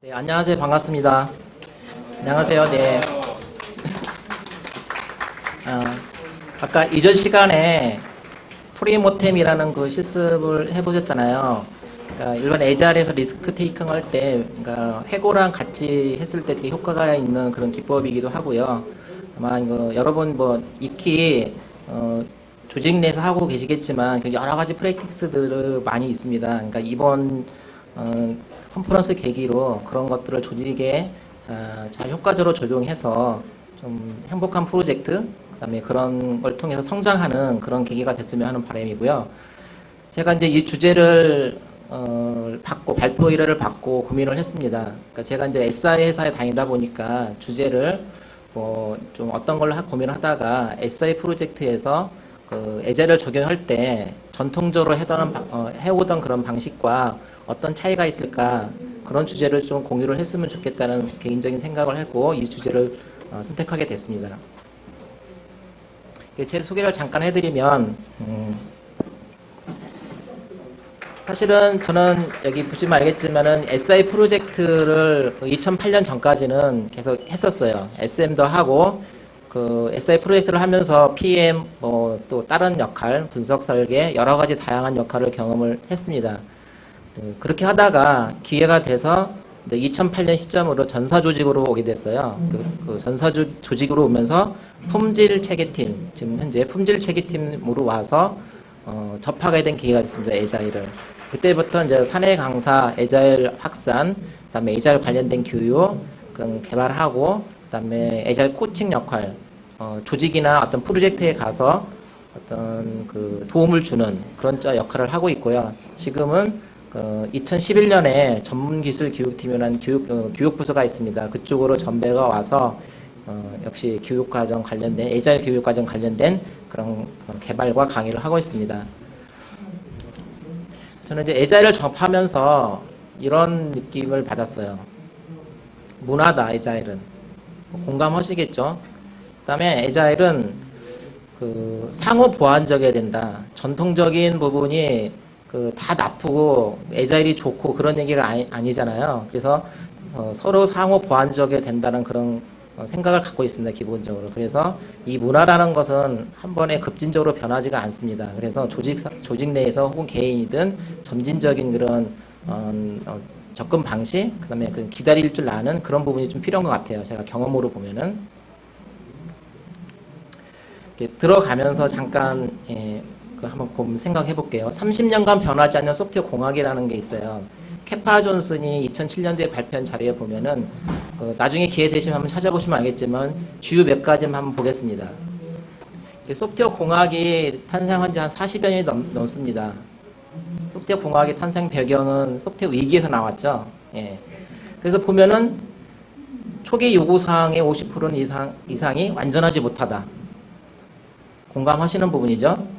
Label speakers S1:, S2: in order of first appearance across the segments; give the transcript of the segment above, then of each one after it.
S1: 네, 안녕하세요. 반갑습니다. 안녕하세요. 네. 아까 이전 시간에 프리모템이라는 그 실습을 해보셨잖아요. 그러니까 일반 에자일에서 리스크 테이킹 할 때, 그러니까 해고랑 같이 했을 때 되게 효과가 있는 그런 기법이기도 하고요. 아마 이거 여러분 뭐 익히 조직 내에서 하고 계시겠지만 그 여러 가지 프랙티스들을 많이 있습니다. 그러니까 이번 컨퍼런스 계기로 그런 것들을 조직에 잘 효과적으로 적용해서 좀 행복한 프로젝트, 그다음에 그런 걸 통해서 성장하는 그런 계기가 됐으면 하는 바람이고요. 제가 이제 이 주제를 받고 발표 의뢰를 받고 고민을 했습니다. 그러니까 제가 이제 SI 회사에 다니다 보니까 주제를 뭐 좀 어떤 걸로 고민을 하다가 SI 프로젝트에서 그 에자일을 적용할 때 전통적으로 해오던 그런 방식과 어떤 차이가 있을까, 그런 주제를 좀 공유를 했으면 좋겠다는 개인적인 생각을 했고 이 주제를 선택하게 됐습니다. 제 소개를 잠깐 해드리면 사실은 저는 여기 보시면 알겠지만은 SI 프로젝트를 2008년 전까지는 계속 했었어요. SM도 하고 그 SI 프로젝트를 하면서 PM 뭐 또 다른 역할, 분석 설계 여러 가지 다양한 역할을 경험을 했습니다. 그렇게 하다가 기회가 돼서 2008년 시점으로 전사 조직으로 오게 됐어요. 그 전사 조직으로 오면서 품질 체계팀, 지금 현재 품질 체계팀으로 와서 접하게 된 기회가 있습니다. 에자일을. 그때부터 이제 사내 강사, 에자일 확산, 그다음에 에자일 관련된 교육 개발하고, 그다음에 에자일 코칭 역할, 조직이나 어떤 프로젝트에 가서 어떤 그 도움을 주는 그런 역할을 하고 있고요. 지금은 2011년에 전문기술교육팀이라는 교육부서가 있습니다. 그쪽으로 전배가 와서 역시 교육과정 관련된, 에자일 교육과정 관련된 그런 개발과 강의를 하고 있습니다. 저는 이제 에자일을 접하면서 이런 느낌을 받았어요. 문화다, 에자일은. 공감하시겠죠? 그 다음에 에자일은 그 상호 보완적이어야 된다. 전통적인 부분이 다 나쁘고 에자일이 좋고 그런 얘기가 아니잖아요. 그래서 서로 상호 보완적이어야 된다는 그런 생각을 갖고 있습니다. 기본적으로. 그래서 이 문화라는 것은 한 번에 급진적으로 변하지가 않습니다. 그래서 조직 내에서 혹은 개인이든 점진적인 그런 접근 방식, 그다음에 그 기다릴 줄 아는 그런 부분이 좀 필요한 것 같아요. 제가 경험으로 보면은. 이렇게 들어가면서 잠깐 한번 생각해 볼게요. 30년간 변하지 않는 소프트웨어 공학이라는 게 있어요. 캐파 존슨이 2007년도에 발표한 자료에 보면은 나중에 기회 되시면 한번 찾아보시면 알겠지만 주요 몇 가지만 한번 보겠습니다. 소프트웨어 공학이 탄생한 지 한 40여 년이 넘습니다. 소프트웨어 공학의 탄생 배경은 소프트웨어 위기에서 나왔죠. 예. 그래서 보면은 초기 요구사항의 50% 이상이 완전하지 못하다. 공감하시는 부분이죠.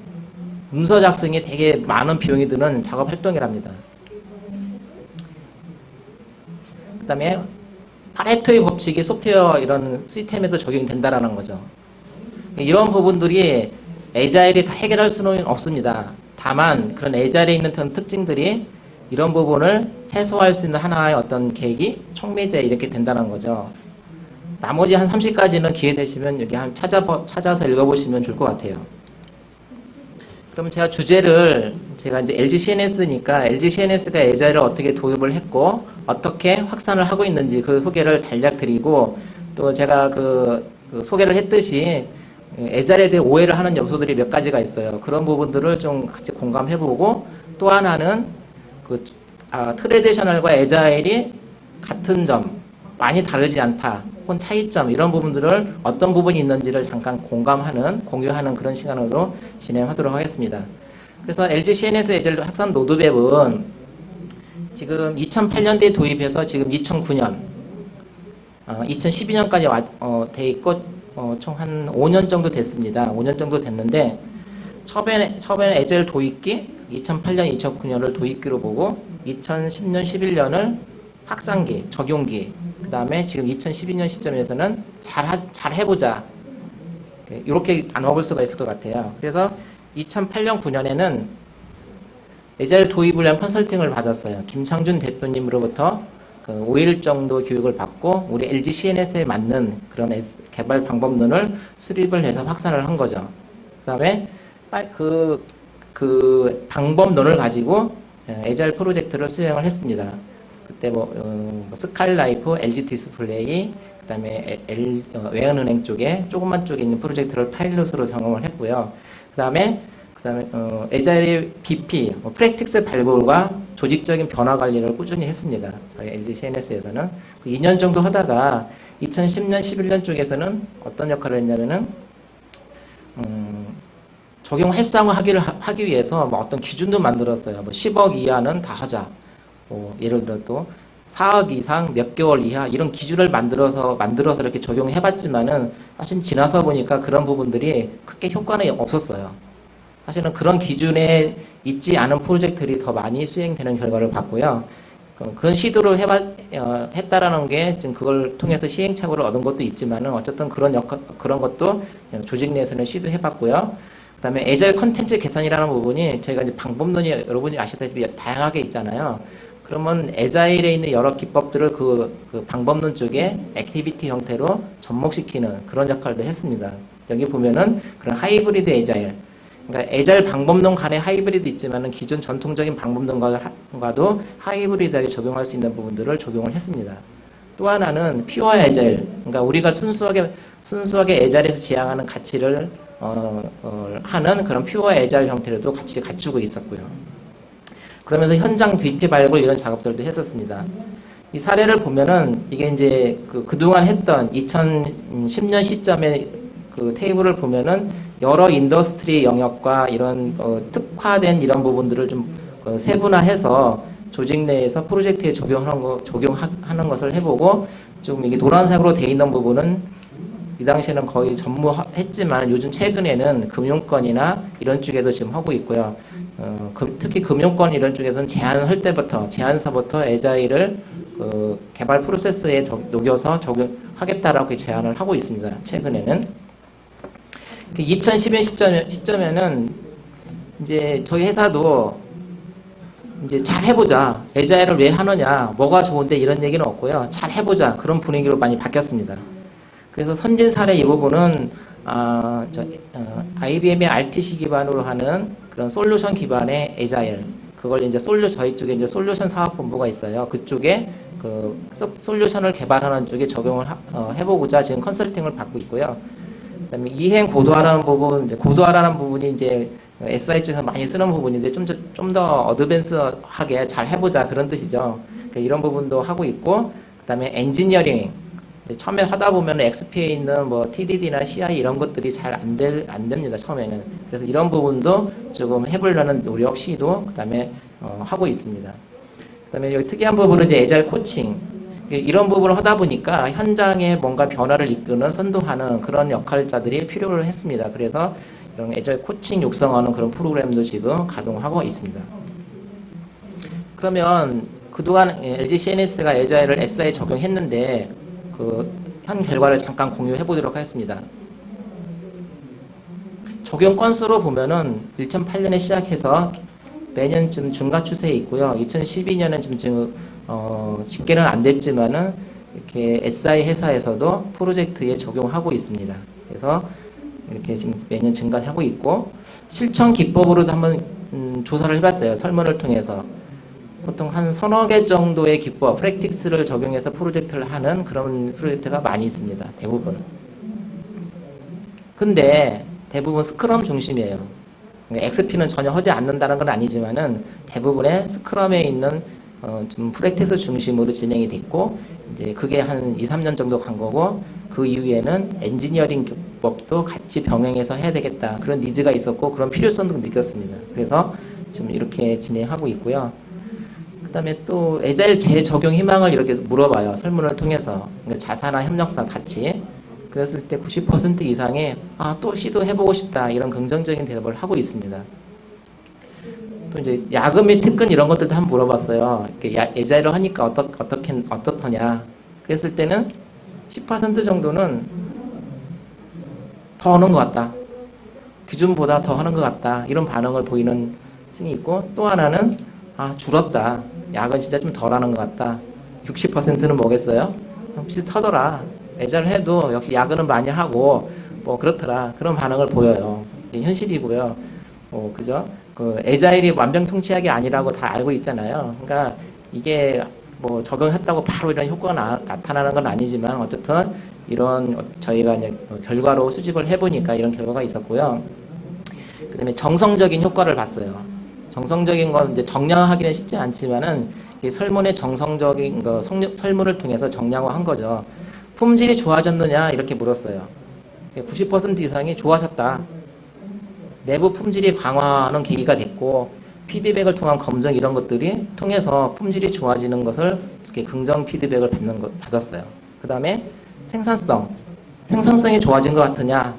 S1: 문서 작성에 되게 많은 비용이 드는 작업 활동이랍니다. 그 다음에 파레토의 법칙이 소프트웨어 이런 시스템에도 적용이 된다라는 거죠. 이런 부분들이 에자일이 다 해결할 수는 없습니다. 다만 그런 에자일에 있는 특징들이 이런 부분을 해소할 수 있는 하나의 어떤 계기, 촉매제 이렇게 된다는 거죠. 나머지 한 30가지는 기회 되시면 여기 찾아서 읽어보시면 좋을 것 같아요. 그럼 제가 제가 이제 LG CNS니까 LG CNS가 에자일을 어떻게 도입을 했고 어떻게 확산을 하고 있는지 그 소개를 간략 드리고, 또 제가 그 소개를 했듯이 에자일에 대해 오해를 하는 요소들이 몇 가지가 있어요. 그런 부분들을 좀 같이 공감해보고, 또 하나는 트레디셔널과 에자일이 같은 점, 많이 다르지 않다, 혹은 차이점, 이런 부분들을 어떤 부분이 있는지를 잠깐 공유하는 그런 시간으로 진행하도록 하겠습니다. 그래서 LG CNS 에자일 확산 로드맵은 지금 2008년도에 도입해서 지금 2009년, 2012년까지 돼 있고, 총 한 5년 정도 됐습니다. 5년 정도 됐는데, 처음에는 에자일 도입기, 2008년, 2009년을 도입기로 보고, 2010년, 11년을 확산기, 적용기, 그 다음에 지금 2012년 시점에서는 잘 해보자. 이렇게 나눠볼 수가 있을 것 같아요. 그래서 2008년, 9년에는 에자일 도입을 위한 컨설팅을 받았어요. 김창준 대표님으로부터 그 5일 정도 교육을 받고 우리 LG CNS에 맞는 그런 개발 방법론을 수립을 해서 확산을 한 거죠. 그다음에 그 방법론을 가지고 에자일 프로젝트를 수행을 했습니다. 그때 스카이라이프, LG 디스플레이, 그다음에 외환은행 쪽에 조그만 쪽에 있는 프로젝트를 파일럿으로 경험을 했고요. 그다음에 에자일의 BP, 프랙틱스 발굴과 조직적인 변화 관리를 꾸준히 했습니다. 저희 LG CNS에서는 2년 정도 하다가 2010년, 11년 쪽에서는 어떤 역할을 했냐면은 적용 활성화하기 위해서 어떤 기준도 만들었어요. 10억 이하는 다 하자. 예를 들어 또 4억 이상 몇 개월 이하 이런 기준을 만들어서 이렇게 적용해봤지만은 사실 지나서 보니까 그런 부분들이 크게 효과는 없었어요. 사실은 그런 기준에 있지 않은 프로젝트들이 더 많이 수행되는 결과를 봤고요. 그런 시도를 했다라는 게 지금 그걸 통해서 시행착오를 얻은 것도 있지만은 어쨌든 그런 것도 조직 내에서는 시도해봤고요. 그다음에 에자일 컨텐츠 개선이라는 부분이 저희가 이제 방법론이 여러분이 아시다시피 다양하게 있잖아요. 그러면 에자일에 있는 여러 기법들을 그 방법론 쪽에 액티비티 형태로 접목시키는 그런 역할도 했습니다. 여기 보면은 그런 하이브리드 에자일, 그러니까 에자일 방법론 간의 하이브리드 있지만은 기존 전통적인 방법론과도 하이브리드하게 적용할 수 있는 부분들을 적용을 했습니다. 또 하나는 퓨어 에자일, 그러니까 우리가 순수하게 에자일에서 지향하는 가치를 하는 그런 퓨어 에자일 형태로도 같이 갖추고 있었고요. 그러면서 현장 BP 발굴 이런 작업들도 했었습니다. 이 사례를 보면은 이게 이제 그동안 했던 2010년 시점의 그 테이블을 보면은 여러 인더스트리 영역과 이런 특화된 이런 부분들을 좀 세분화해서 조직 내에서 프로젝트에 적용하는 것을 해보고 좀 이게 노란색으로 돼 있는 부분은 이 당시에는 거의 전무했지만 요즘 최근에는 금융권이나 이런 쪽에도 지금 하고 있고요. 특히 금융권 이런 쪽에서는 제안서부터 에자일을 개발 프로세스에 녹여서 적용하겠다라고 제안을 하고 있습니다. 최근에는 2012년 시점에는 이제 저희 회사도 이제 잘 해보자, 에자일을 왜 하느냐, 뭐가 좋은데 이런 얘기는 없고요. 잘 해보자 그런 분위기로 많이 바뀌었습니다. 그래서 선진 사례 이 부분은 IBM의 RTC 기반으로 하는 그런 솔루션 기반의 에자일, 그걸 이제 저희 쪽에 이제 솔루션 사업본부가 있어요. 그쪽에 그 솔루션을 개발하는 쪽에 적용을 해보고자 지금 컨설팅을 받고 있고요. 그다음에 이행 고도화라는 부분이 이제 SI 쪽에서 많이 쓰는 부분인데 좀 더 어드밴스하게 잘 해보자 그런 뜻이죠. 그러니까 이런 부분도 하고 있고, 그다음에 엔지니어링. 처음에 하다 보면 XP에 있는 TDD나 CI 이런 것들이 잘 안 됩니다. 처음에는. 그래서 이런 부분도 조금 해보려는 노력, 시도, 그 다음에 하고 있습니다. 그 다음에 여기 특이한 부분은 이제 에자일 코칭. 이런 부분을 하다 보니까 현장에 뭔가 변화를 이끄는, 선도하는 그런 역할자들이 필요를 했습니다. 그래서 이런 에자일 코칭 육성하는 그런 프로그램도 지금 가동하고 있습니다. 그러면 그동안 LG CNS가 에자일을 SI에 적용했는데 현 결과를 잠깐 공유해 보도록 하겠습니다. 적용 건수로 보면은 2008년에 시작해서 매년 좀 증가 추세에 있고요. 2012년은 지금 집계는 안 됐지만은 이렇게 SI 회사에서도 프로젝트에 적용하고 있습니다. 그래서 이렇게 지금 매년 증가하고 있고, 실천 기법으로도 한번 조사를 해봤어요. 설문을 통해서. 보통 한 서너 개 정도의 기법, 프랙틱스를 적용해서 프로젝트를 하는 그런 프로젝트가 많이 있습니다. 대부분. 근데 대부분 스크럼 중심이에요. XP는 전혀 하지 않는다는 건 아니지만은 대부분의 스크럼에 있는 좀 프랙틱스 중심으로 진행이 됐고, 이제 그게 한 2, 3년 정도 간 거고, 그 이후에는 엔지니어링 기법도 같이 병행해서 해야 되겠다. 그런 니즈가 있었고, 그런 필요성도 느꼈습니다. 그래서 지금 이렇게 진행하고 있고요. 그 다음에 또 에자일 재적용 희망을 이렇게 물어봐요. 설문을 통해서. 그러니까 자사나 협력사 같이. 그랬을 때 90% 이상의 또 시도해보고 싶다, 이런 긍정적인 대답을 하고 있습니다. 또 이제 야근 및 특근 이런 것들도 한번 물어봤어요. 에자일을 하니까 어떻더냐. 그랬을 때는 10% 정도는 더 하는 것 같다, 기준보다 더 하는 것 같다, 이런 반응을 보이는 층이 있고, 또 하나는 줄었다, 야근 진짜 좀 덜 하는 것 같다, 60%는 뭐겠어요? 비슷하더라. 애자를 해도 역시 야근은 많이 하고 뭐 그렇더라. 그런 반응을 보여요. 이게 현실이고요. 그죠? 그 애자일이 만병통치약이 아니라고 다 알고 있잖아요. 그러니까 이게 뭐 적용했다고 바로 이런 효과가 나타나는 건 아니지만 어쨌든 이런 저희가 이제 결과로 수집을 해보니까 이런 결과가 있었고요. 그다음에 정성적인 효과를 봤어요. 정성적인 건 이제 정량하기는 쉽지 않지만은 이 설문의 정성적인 거 설문을 통해서 정량화한 거죠. 품질이 좋아졌느냐 이렇게 물었어요. 90% 이상이 좋아졌다. 내부 품질이 강화하는 계기가 됐고 피드백을 통한 검증 이런 것들이 통해서 품질이 좋아지는 것을 이렇게 긍정 피드백을 받았어요. 그 다음에 생산성이 좋아진 것 같으냐?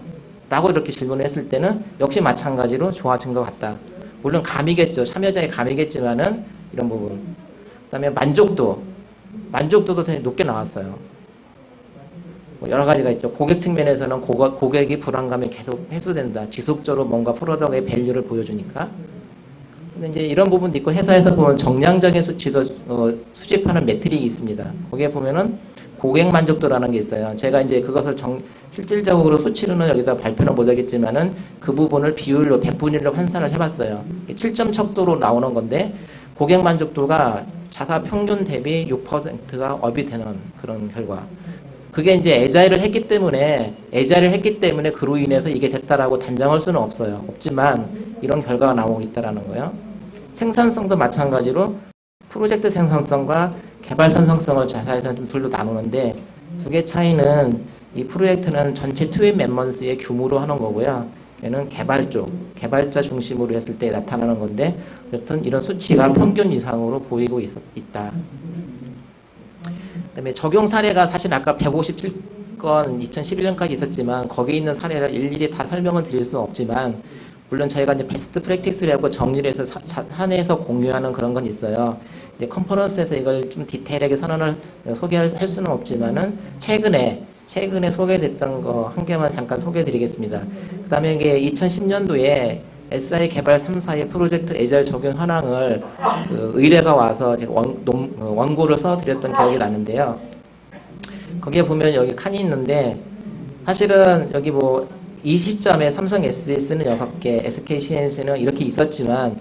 S1: 라고 이렇게 질문을 했을 때는 역시 마찬가지로 좋아진 것 같다. 물론 감이겠죠. 참여자의 감이겠지만은 이런 부분. 그 다음에 만족도도 되게 높게 나왔어요. 뭐 여러 가지가 있죠. 고객 측면에서는 고객이 불안감이 계속 해소된다. 지속적으로 뭔가 프로덕트의 밸류를 보여주니까. 근데 이제 이런 부분도 있고 회사에서 보면 정량적인 수치도 수집하는 매트릭이 있습니다. 거기에 보면은 고객 만족도라는 게 있어요. 제가 이제 그것을 실질적으로 수치로는 여기다 발표는 못하겠지만은 그 부분을 비율로 100분위로 환산을 해봤어요. 7점 척도로 나오는 건데 고객 만족도가 자사 평균 대비 6%가 업이 되는 그런 결과. 그게 이제 애자일을 했기 때문에 그로 인해서 이게 됐다라고 단정할 수는 없지만 이런 결과가 나오고 있다라는 거예요. 생산성도 마찬가지로 프로젝트 생산성과 개발 생산성을 자사에서 좀 둘로 나누는데 두 개 차이는 이 프로젝트는 전체 투입 멤버스의 규모로 하는 거고요. 얘는 개발자 중심으로 했을 때 나타나는 건데 어쨌든 이런 수치가 평균 이상으로 보이고 있다. 그다음에 적용 사례가 사실 아까 157건 2011년까지 있었지만 거기에 있는 사례를 일일이 다 설명을 드릴 수는 없지만 물론 저희가 이제 베스트 프랙티스라고 정리를 해서 사내에서 공유하는 그런 건 있어요. 이제 컨퍼런스에서 이걸 좀 디테일하게 선언을 소개할 수는 없지만은 최근에 소개됐던 거 한 개만 잠깐 소개해드리겠습니다. 그다음에 이게 2010년도에 SI 개발 3사의 프로젝트 애자일 적용 현황을 의뢰가 와서 제가 원고를 써드렸던 기억이 나는데요. 거기에 보면 여기 칸이 있는데 사실은 여기 뭐 이 시점에 삼성 SDS는 6개, SK CNC는 이렇게 있었지만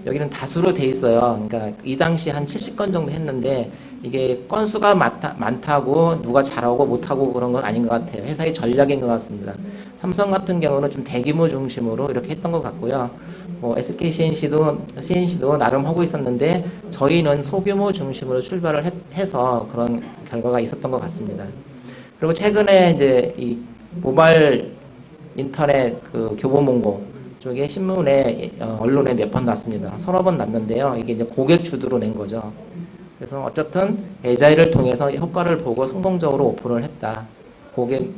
S1: 여기는 다수로 돼 있어요. 그러니까 이 당시 한 70건 정도 했는데 이게 건수가 많다고 누가 잘하고 못하고 그런 건 아닌 것 같아요. 회사의 전략인 것 같습니다. 삼성 같은 경우는 좀 대규모 중심으로 이렇게 했던 것 같고요. 뭐 SK CNC도 나름 하고 있었는데 저희는 소규모 중심으로 출발을 해서 그런 결과가 있었던 것 같습니다. 그리고 최근에 이제 이 모바일 인터넷 그 교보문고 쪽에 신문에 언론에 몇 번 났습니다. 서너 번 났는데요. 이게 이제 고객 주도로 낸 거죠. 그래서 어쨌든 애자일을 통해서 효과를 보고 성공적으로 오픈을 했다. 고객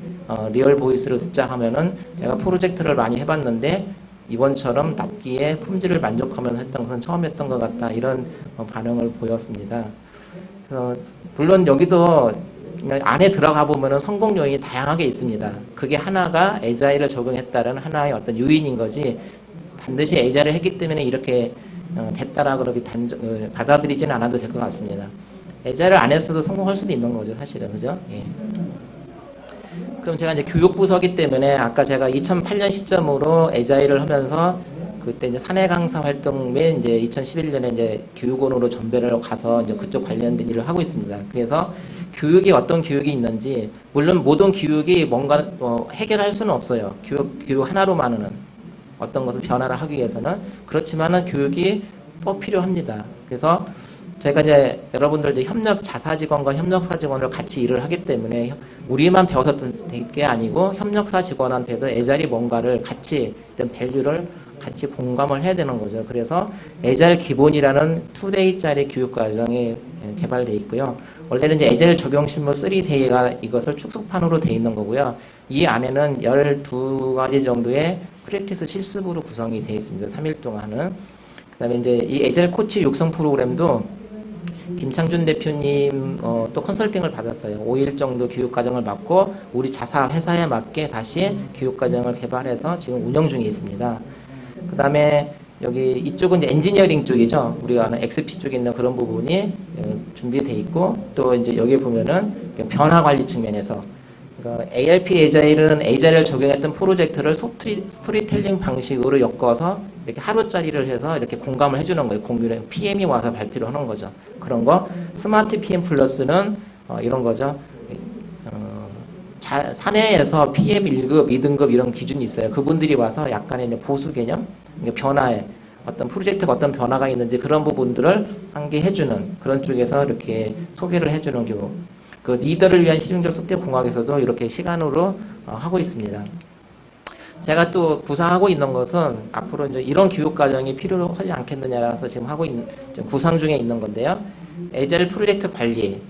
S1: 리얼 보이스를 듣자 하면은 제가 프로젝트를 많이 해봤는데 이번처럼 납기에 품질을 만족하면서 했던 것은 처음이었던 것 같다. 이런 반응을 보였습니다. 물론 여기도 안에 들어가 보면은 성공 요인이 다양하게 있습니다. 그게 하나가 애자일을 적용했다는 하나의 어떤 요인인 거지 반드시 애자일을 했기 때문에 이렇게 됐다라고 그렇게 받아들이지는 않아도 될 것 같습니다. 애자일을 안 했어도 성공할 수도 있는 거죠, 사실은. 그죠? 예. 그럼 제가 이제 교육부서기 때문에 아까 제가 2008년 시점으로 애자일을 하면서 그때 이제 사내 강사 활동 및 이제 2011년에 이제 교육원으로 전배를 가서 이제 그쪽 관련된 일을 하고 있습니다. 그래서 교육이 어떤 교육이 있는지 물론 모든 교육이 뭔가 해결할 수는 없어요. 교육 하나로만은 어떤 것을 변화를 하기 위해서는 그렇지만은 교육이 꼭 필요합니다. 그래서 제가 이제 여러분들 이제 자사직원과 협력사 직원을 같이 일을 하기 때문에 우리만 배워서 될 게 아니고 협력사 직원한테도 애자일이 뭔가를 같이 이런 밸류를 같이 공감을 해야 되는 거죠. 그래서 애자일 기본이라는 2데이짜리 교육 과정이 개발되어 있고요. 원래는 이제 애자일 적용 실무 3데이가 이것을 축소판으로 되어 있는 거고요. 이 안에는 12가지 정도의 프랙티스 실습으로 구성이 되어 있습니다. 3일 동안은. 그 다음에 이제 이 애자일 코치 육성 프로그램도 김창준 대표님 또 컨설팅을 받았어요. 5일 정도 교육 과정을 맡고 우리 자사 회사에 맞게 다시 교육 과정을 개발해서 지금 운영 중에 있습니다. 그 다음에 여기 이쪽은 이제 엔지니어링 쪽이죠. 우리가 아는 XP 쪽에 있는 그런 부분이 준비되어 있고, 또 이제 여기 보면은 변화 관리 측면에서, 그러니까 ARP 에자일은 에자일을 적용했던 프로젝트를 스토리텔링 방식으로 엮어서 이렇게 하루짜리를 해서 이렇게 공감을 해주는 거예요. 공유를 PM이 와서 발표를 하는 거죠. 그런 거. 스마트 PM 플러스는 이런 거죠. 사내에서 PM 1급, 2등급 이런 기준이 있어요. 그분들이 와서 약간의 보수 개념, 변화에 어떤 프로젝트가 어떤 변화가 있는지 그런 부분들을 상기해주는 그런 쪽에서 이렇게 소개를 해주는 경우. 그 리더를 위한 실용적 소프트웨어 공학에서도 이렇게 시간으로 하고 있습니다. 제가 또 구상하고 있는 것은 앞으로 이제 이런 교육 과정이 필요하지 않겠느냐라서 지금 하고 있는 구상 중에 있는 건데요. 에자일 프로젝트 관리,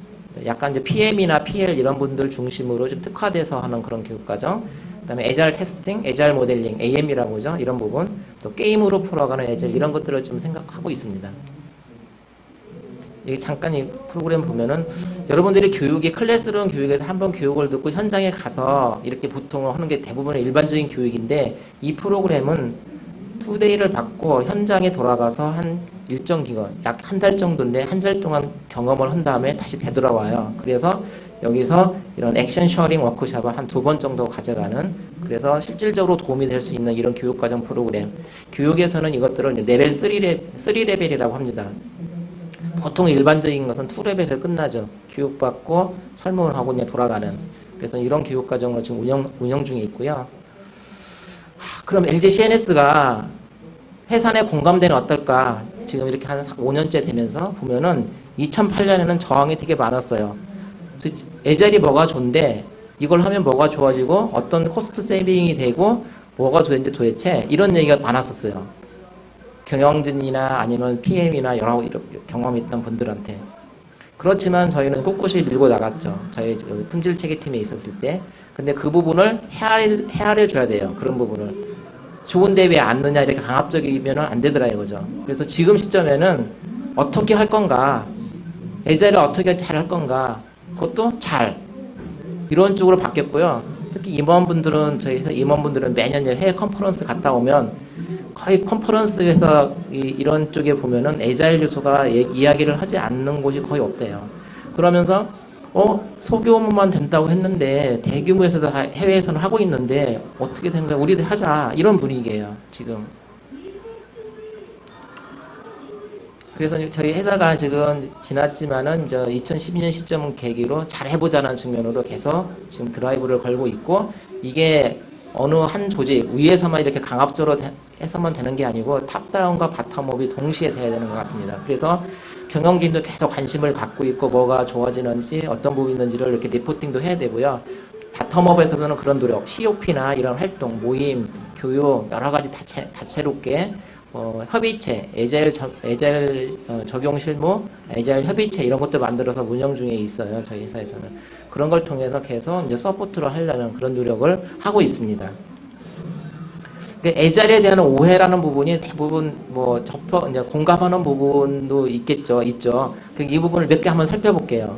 S1: 약간 이제 PM이나 PL 이런 분들 중심으로 좀 특화돼서 하는 그런 교육 과정. 그다음에 에자일 테스팅, 에자일 모델링, AM이라고 하죠. 이런 부분, 또 게임으로 풀어가는 에자일 이런 것들을 좀 생각하고 있습니다. 이게 잠깐 이 프로그램 보면은 여러분들이 교육이 클래스룸 교육에서 한번 교육을 듣고 현장에 가서 이렇게 보통 하는 게 대부분의 일반적인 교육인데, 이 프로그램은 2데이를 받고 현장에 돌아가서 한 일정 기간, 약 한 달 정도인데 한 달 동안 경험을 한 다음에 다시 되돌아와요. 그래서 여기서 이런 액션 셔링 워크숍을 한 2번 정도 가져가는, 그래서 실질적으로 도움이 될 수 있는 이런 교육과정 프로그램. 교육에서는 이것들을 레벨 3레벨이라고 합니다. 보통 일반적인 것은 2레벨에서 끝나죠. 교육받고 설명을 하고 그냥 돌아가는. 그래서 이런 교육과정을 지금 운영 중에 있고요. 그럼 LG CNS가 회사 내 공감대는 어떨까? 지금 이렇게 한 5년째 되면서 보면은 2008년에는 저항이 되게 많았어요. 에자일이 뭐가 좋은데 이걸 하면 뭐가 좋아지고 어떤 코스트 세이빙이 되고 뭐가 좋은지 도대체 이런 얘기가 많았었어요. 경영진이나 아니면 PM이나 여러 경험이 있던 분들한테. 그렇지만 저희는 꿋꿋이 밀고 나갔죠. 저희 품질 체계팀에 있었을 때. 근데 그 부분을 헤아려 줘야 돼요. 그런 부분을. 좋은데 왜 안 넣냐 이렇게 강압적이면 안 되더라고요. 그죠? 그래서 지금 시점에는 어떻게 할 건가, 에자일을 어떻게 잘 할 건가, 그것도 잘. 이런 쪽으로 바뀌었고요. 특히 저희 회사 임원분들은 매년 해외 컨퍼런스 갔다 오면 거의 컨퍼런스에서 이런 쪽에 보면은 에자일 요소가 이야기를 하지 않는 곳이 거의 없대요. 그러면서 소규모만 된다고 했는데 대규모에서도 해외에서는 하고 있는데 어떻게 된 거야? 우리도 하자. 이런 분위기예요, 지금. 그래서 저희 회사가 지금 지났지만은 2012년 시점 계기로 잘 해보자는 측면으로 계속 지금 드라이브를 걸고 있고, 이게 어느 한 조직 위에서만 이렇게 강압적으로 해서만 되는 게 아니고 탑다운과 바텀업이 동시에 돼야 되는 것 같습니다. 그래서 경영진도 계속 관심을 갖고 있고 뭐가 좋아지는지 어떤 부분이 있는지를 이렇게 리포팅도 해야 되고요. 바텀업에서는 그런 노력, COP나 이런 활동, 모임, 교육 여러 가지 다채롭게 협의체, 에자일 적용 실무, 에자일 협의체 이런 것도 만들어서 운영 중에 있어요. 저희 회사에서는. 그런 걸 통해서 계속 이제 서포트를 하려는 그런 노력을 하고 있습니다. 에자일에 대한 오해라는 부분이 대부분 이제 공감하는 부분도 있죠. 이 부분을 몇 개 한번 살펴볼게요.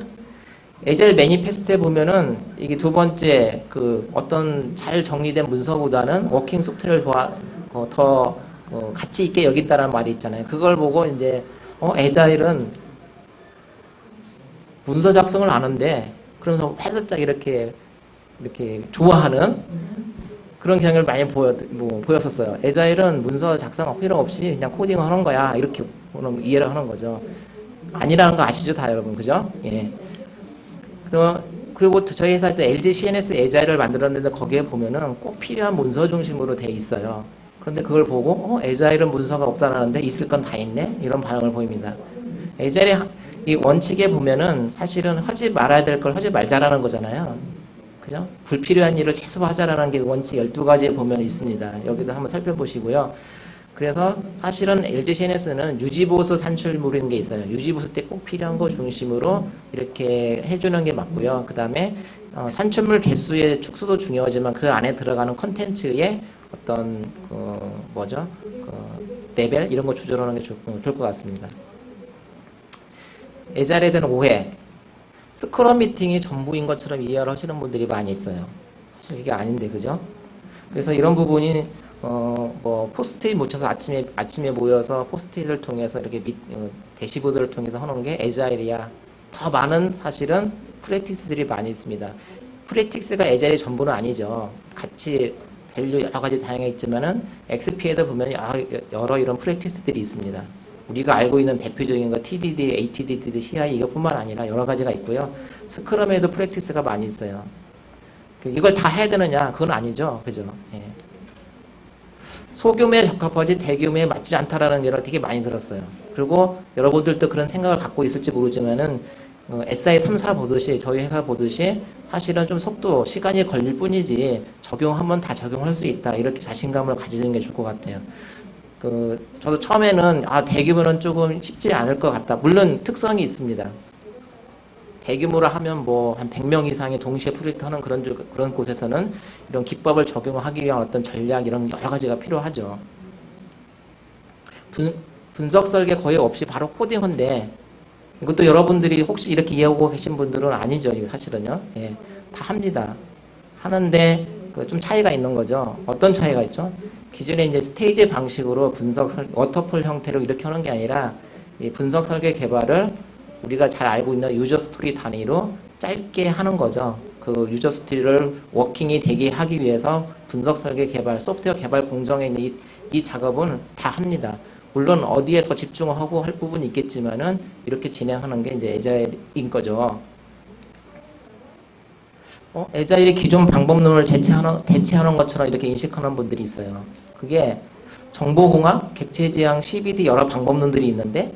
S1: 에자일 매니페스트에 보면은 이게 두 번째 어떤 잘 정리된 문서보다는 워킹 소프트웨어를 더 가치 있게 여긴다는 말이 있잖아요. 그걸 보고 이제 에자일은 문서 작성을 아는데 그러면서 활짝 이렇게 좋아하는 그런 경향을 많이 보였었어요. 에자일은 문서 작성 필요 없이 그냥 코딩을 하는 거야. 이렇게 이해를 하는 거죠. 아니라는 거 아시죠, 다 여러분, 그죠? 예. 그리고 저희 회사에 또 LG CNS 에자일을 만들었는데 거기에 보면은 꼭 필요한 문서 중심으로 돼 있어요. 그런데 그걸 보고 에자일은 문서가 없다라는데 있을 건 다 있네? 이런 반응을 보입니다. 에자일의 이 원칙에 보면은 사실은 하지 말아야 될 걸 하지 말자라는 거잖아요. 그죠? 불필요한 일을 최소화하자라는 게 원칙 12가지에 보면 있습니다. 여기도 한번 살펴보시고요. 그래서 사실은 LG CNS는 유지보수 산출물인 게 있어요. 유지보수 때 꼭 필요한 거 중심으로 이렇게 해주는 게 맞고요. 그 다음에 산출물 개수의 축소도 중요하지만 그 안에 들어가는 컨텐츠의 어떤 레벨 이런 거 조절하는 게 좋을 것 같습니다. 에자일에 대한 오해. 스크럼 미팅이 전부인 것처럼 이해를 하시는 분들이 많이 있어요. 사실 이게 아닌데, 그죠? 그래서 이런 부분이 포스트잇 묻혀서 아침에 모여서 포스트잇을 통해서 이렇게 대시보드를 통해서 하는 게 에자일이야. 더 많은 사실은 프랙티스들이 많이 있습니다. 프랙티스가 에자일의 전부는 아니죠. 같이 밸류 여러 가지 다양했지만은 XP에도 보면 여러 이런 프랙티스들이 있습니다. 우리가 알고 있는 대표적인 거 TDD, ATDD, CI 이것뿐만 아니라 여러 가지가 있고요. 스크럼에도 프랙티스가 많이 있어요. 이걸 다 해야 되느냐? 그건 아니죠. 그죠? 예. 소규모에 적합하지 대규모에 맞지 않다라는 얘기를 되게 많이 들었어요. 그리고 여러분들도 그런 생각을 갖고 있을지 모르지만은 SI 3사 보듯이 저희 회사 보듯이 사실은 좀 속도, 시간이 걸릴 뿐이지 적용하면 다 적용할 수 있다. 이렇게 자신감을 가지는 게 좋을 것 같아요. 저도 처음에는 대규모는 조금 쉽지 않을 것 같다. 물론 특성이 있습니다. 대규모로 하면 뭐 한 100명 이상이 동시에 프로젝트 하는 그런 곳에서는 이런 기법을 적용하기 위한 어떤 전략 이런 여러 가지가 필요하죠. 분석 설계 거의 없이 바로 코딩인데 이것도 여러분들이 혹시 이렇게 이해하고 계신 분들은 아니죠. 이거 사실은요. 예, 다 합니다. 하는데 좀 차이가 있는 거죠. 어떤 차이가 있죠? 기존에 이제 스테이지 방식으로 워터폴 형태로 이렇게 하는 게 아니라 이 분석 설계 개발을 우리가 잘 알고 있는 유저 스토리 단위로 짧게 하는 거죠. 그 유저 스토리를 워킹이 되게 하기 위해서 분석 설계 개발, 소프트웨어 개발 공정에 있는 이 작업은 다 합니다. 물론 어디에 더 집중하고 할 부분이 있겠지만은 이렇게 진행하는 게 이제 에자일인 거죠. 에자일이 기존 방법론을 대체하는 것처럼 이렇게 인식하는 분들이 있어요. 그게 정보공학, 객체지향, CBD 여러 방법론들이 있는데,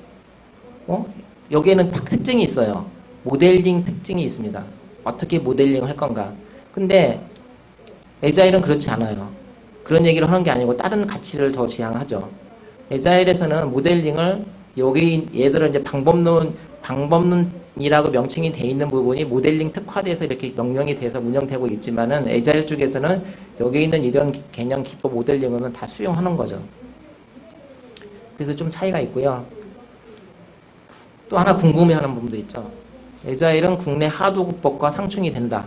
S1: 여기에는 딱 특징이 있어요. 모델링 특징이 있습니다. 어떻게 모델링을 할 건가. 근데 에자일은 그렇지 않아요. 그런 얘기를 하는 게 아니고 다른 가치를 더 지향하죠. 에자일에서는 모델링을 여기 얘들은 이제 방법론이라고 명칭이 돼 있는 부분이 모델링 특화돼서 이렇게 명령이 돼서 운영되고 있지만은 에자일 쪽에서는 여기 있는 이런 개념 기법 모델링은 다 수용하는 거죠. 그래서 좀 차이가 있고요. 또 하나 궁금해하는 부분도 있죠. 에자일은 국내 하도급법과 상충이 된다.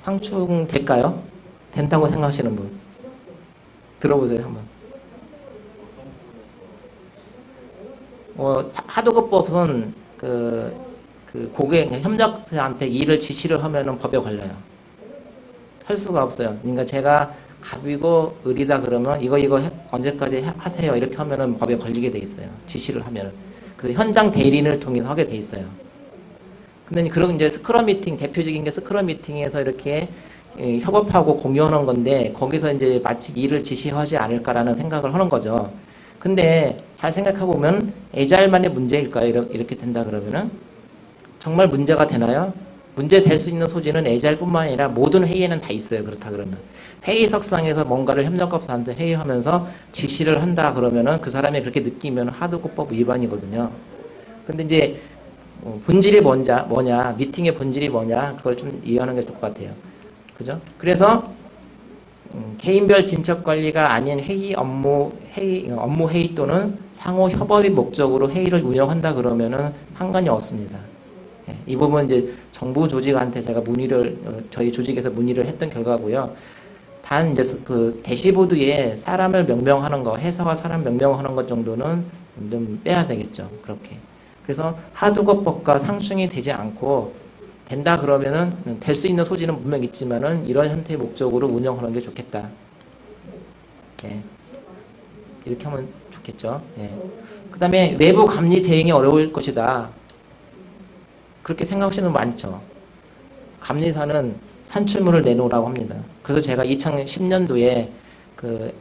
S1: 상충될까요? 된다고 생각하시는 분 들어보세요 한번. 하도급법은 그 고객 협력자한테 일을 지시를 하면은 법에 걸려요. 할 수가 없어요. 그러니까 제가 갑이고 을이다 그러면 이거 언제까지 하세요 이렇게 하면은 법에 걸리게 돼 있어요. 지시를 하면은. 그 현장 대리인을 통해서 하게 돼 있어요. 근데 그런 이제 스크럼 미팅, 대표적인 게 스크럼 미팅에서 이렇게 협업하고 공유하는 건데 거기서 이제 마치 일을 지시하지 않을까라는 생각을 하는 거죠. 근데 잘 생각해보면 에자일만의 문제일까요? 이렇게 된다 그러면은 정말 문제가 되나요? 문제 될 수 있는 소지는 에자일뿐만 아니라 모든 회의에는 다 있어요. 그렇다 그러면 회의석상에서 뭔가를 협력업사한테 회의하면서 지시를 한다 그러면은 그 사람이 그렇게 느끼면 하도급법 위반이거든요. 근데 이제 본질이 뭐냐, 미팅의 본질이 뭐냐, 그걸 좀 이해하는 게 좋을 것 같아요. 그죠? 그래서 개인별 진척 관리가 아닌 업무 회의 또는 상호 협업의 목적으로 회의를 운영한다 그러면은 상관이 없습니다. 예, 이 부분은 이제 정부 조직한테 제가 저희 조직에서 문의를 했던 결과고요. 단 이제 그 대시보드에 사람을 명명하는 거, 회사와 사람 명명하는 것 정도는 좀 빼야 되겠죠. 그렇게. 그래서 하도급법과 상충이 되지 않고 된다 그러면은 될 수 있는 소지는 분명 있지만은 이런 형태의 목적으로 운영하는 게 좋겠다. 예. 이렇게 하면 좋겠죠. 예. 그 다음에 내부 감리 대응이 어려울 것이다. 그렇게 생각하시는 분 많죠. 감리사는 산출물을 내놓으라고 합니다. 그래서 제가 2010년도에 그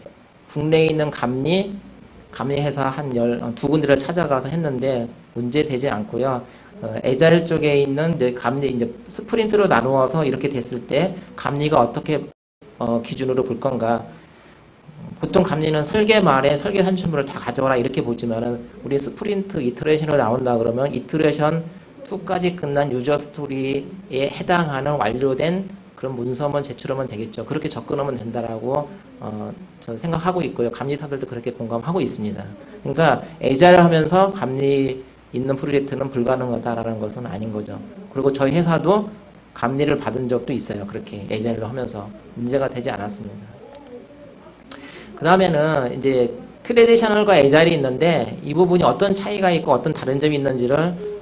S1: 국내에 있는 감리 회사 두 군데를 찾아가서 했는데 문제 되지 않고요. 에자일 쪽에 있는 이제 감리 이제 스프린트로 나누어서 이렇게 됐을 때 감리가 어떻게 기준으로 볼 건가. 보통 감리는 설계 말에 설계 산출물을 다 가져와라 이렇게 보지만은 우리 스프린트 이터레이션으로 나온다 그러면 이터레이션 2까지 끝난 유저 스토리에 해당하는 완료된 그런 문서만 제출하면 되겠죠. 그렇게 접근하면 된다라고 저 생각하고 있고요. 감리사들도 그렇게 공감하고 있습니다. 그러니까 에자일을 하면서 감리 있는 프로젝트는 불가능하다라는 것은 아닌 거죠. 그리고 저희 회사도 감리를 받은 적도 있어요. 그렇게 에자일로 하면서 문제가 되지 않았습니다. 그 다음에는 이제 트레디셔널과 에자일이 있는데 이 부분이 어떤 차이가 있고 어떤 다른 점이 있는지를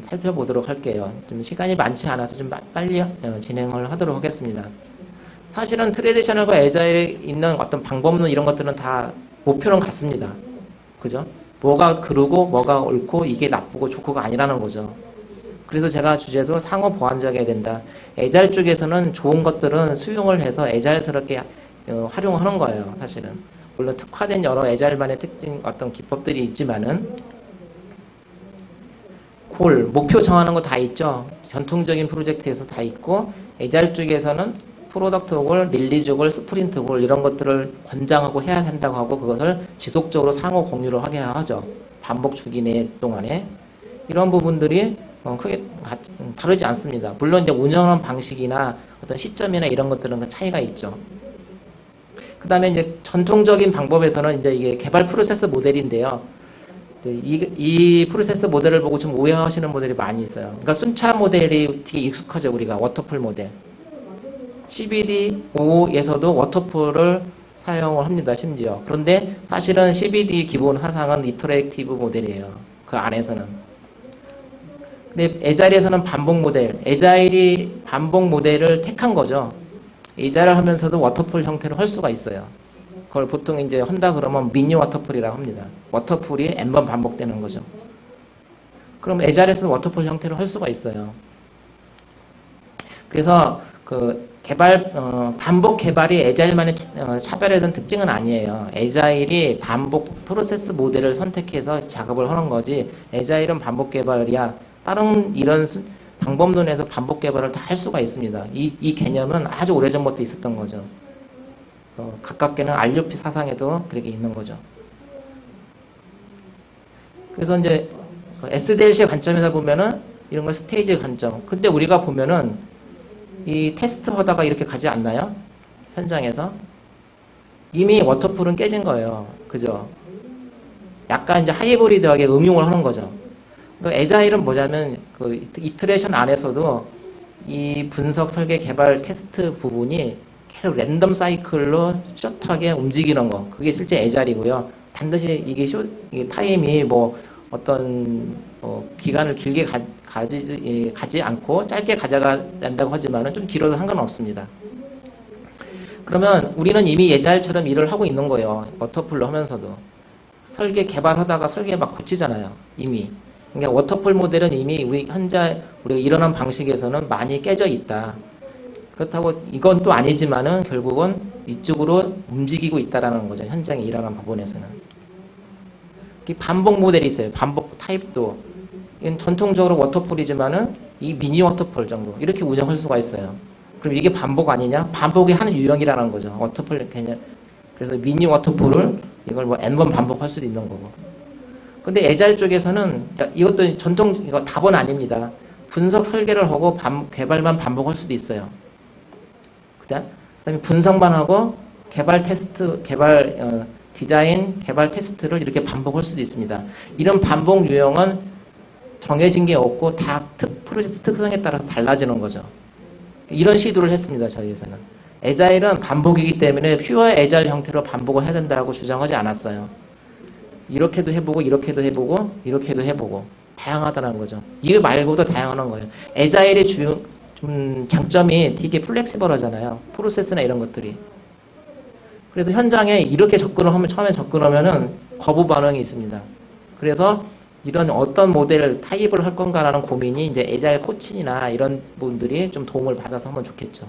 S1: 살펴보도록 할게요. 좀 시간이 많지 않아서 좀 빨리 진행을 하도록 하겠습니다. 사실은 트레디셔널과 에자일에 있는 어떤 방법론 이런 것들은 다 목표는 같습니다. 그죠? 뭐가 그르고 뭐가 옳고 이게 나쁘고 좋고가 아니라는 거죠. 그래서 제가 주제도 상호 보완적이어야 된다. 에자일 쪽에서는 좋은 것들은 수용을 해서 에자일스럽게 활용하는 거예요. 사실은. 물론 특화된 여러 에자일만의 특징 어떤 기법들이 있지만은 목표 정하는 거 다 있죠. 전통적인 프로젝트에서 다 있고 에자일 쪽에서는 프로덕트 골, 릴리즈 골, 스프린트 골 이런 것들을 권장하고 해야 된다고 하고 그것을 지속적으로 상호 공유를 하게 하죠. 반복 주기 내 동안에 이런 부분들이 크게 다르지 않습니다. 물론 이제 운영하는 방식이나 어떤 시점이나 이런 것들은 그 차이가 있죠. 그 다음에 이제 전통적인 방법에서는 이제 이게 개발 프로세스 모델인데요. 이 프로세스 모델을 보고 좀 오해하시는 분들이 많이 있어요. 그러니까 순차 모델이 되게 익숙하죠. 우리가 워터풀 모델. CBD5에서도 워터풀을 사용을 합니다. 심지어. 그런데 사실은 CBD 기본 화상은 이터레이티브 모델이에요. 그 안에서는. 근데 에자일에서는 반복 모델, 에자일이 반복 모델을 택한 거죠. 에자일을 하면서도 워터풀 형태로 할 수가 있어요. 그걸 보통 이제 한다 그러면 미니 워터풀이라고 합니다. 워터풀이 n번 반복되는 거죠. 그럼 에자일에서는 워터풀 형태로 할 수가 있어요. 그래서 그 반복 개발이 에자일만의 차별화된 특징은 아니에요. 에자일이 반복 프로세스 모델을 선택해서 작업을 하는 거지, 에자일은 반복 개발이야. 다른 이런 방법론에서 반복 개발을 다 할 수가 있습니다. 이 개념은 아주 오래전부터 있었던 거죠. 가깝게는 RUP 사상에도 그렇게 있는 거죠. 그래서 이제 SDLC의 관점에서 보면은 이런 걸 스테이지 관점. 근데 우리가 보면은 이 테스트 하다가 이렇게 가지 않나요? 현장에서. 이미 워터풀은 깨진 거예요. 그죠? 약간 이제 하이브리드하게 응용을 하는 거죠. 에자일은 뭐냐면 그 이터레이션 안에서도 이 분석, 설계, 개발, 테스트 부분이 계속 랜덤 사이클로 숏하게 움직이는 거. 그게 실제 에자일이고요. 반드시 이게 타임이 뭐 어떤 기간을 길게 가지 않고 짧게 가져가 된다고 하지만은 좀 길어도 상관없습니다. 그러면 우리는 이미 에자일처럼 일을 하고 있는 거예요. 워터풀로 하면서도. 설계 개발하다가 설계 막 고치잖아요. 이미. 그러니까 워터풀 모델은 이미 우리가 일어난 방식에서는 많이 깨져 있다. 그렇다고 이건 또 아니지만은 결국은 이쪽으로 움직이고 있다라는 거죠. 현장에 일어난 부분에서는. 반복 모델이 있어요. 반복 타입도. 이건 전통적으로 워터풀이지만은 이 미니 워터풀 정도 이렇게 운영할 수가 있어요. 그럼 이게 반복 아니냐? 반복의 한 유형이라는 거죠. 워터풀 개념. 그래서 미니 워터풀을 이걸 뭐 n번 반복할 수도 있는 거고. 근데 에자일 쪽에서는 이것도 이거 답은 아닙니다. 분석 설계를 하고 개발만 반복할 수도 있어요. 그다음에 분석만 하고 개발 테스트, 디자인, 개발 테스트를 이렇게 반복할 수도 있습니다. 이런 반복 유형은 정해진 게 없고 다 프로젝트 특성에 따라서 달라지는 거죠. 이런 시도를 했습니다. 저희에서는. 에자일은 반복이기 때문에 퓨어 에자일 형태로 반복을 해야 된다고 주장하지 않았어요. 이렇게도 해보고 이렇게도 해보고 이렇게도 해보고 다양하다는 거죠. 이거 말고도 다양한 거예요. 에자일의 좀 장점이 되게 플렉시블하잖아요. 프로세스나 이런 것들이. 그래서 현장에 이렇게 접근을 하면 처음에 접근하면은 거부 반응이 있습니다. 그래서 이런 어떤 모델 타입을 할 건가라는 고민이 이제 에자일 코칭이나 이런 분들이 좀 도움을 받아서 하면 좋겠죠.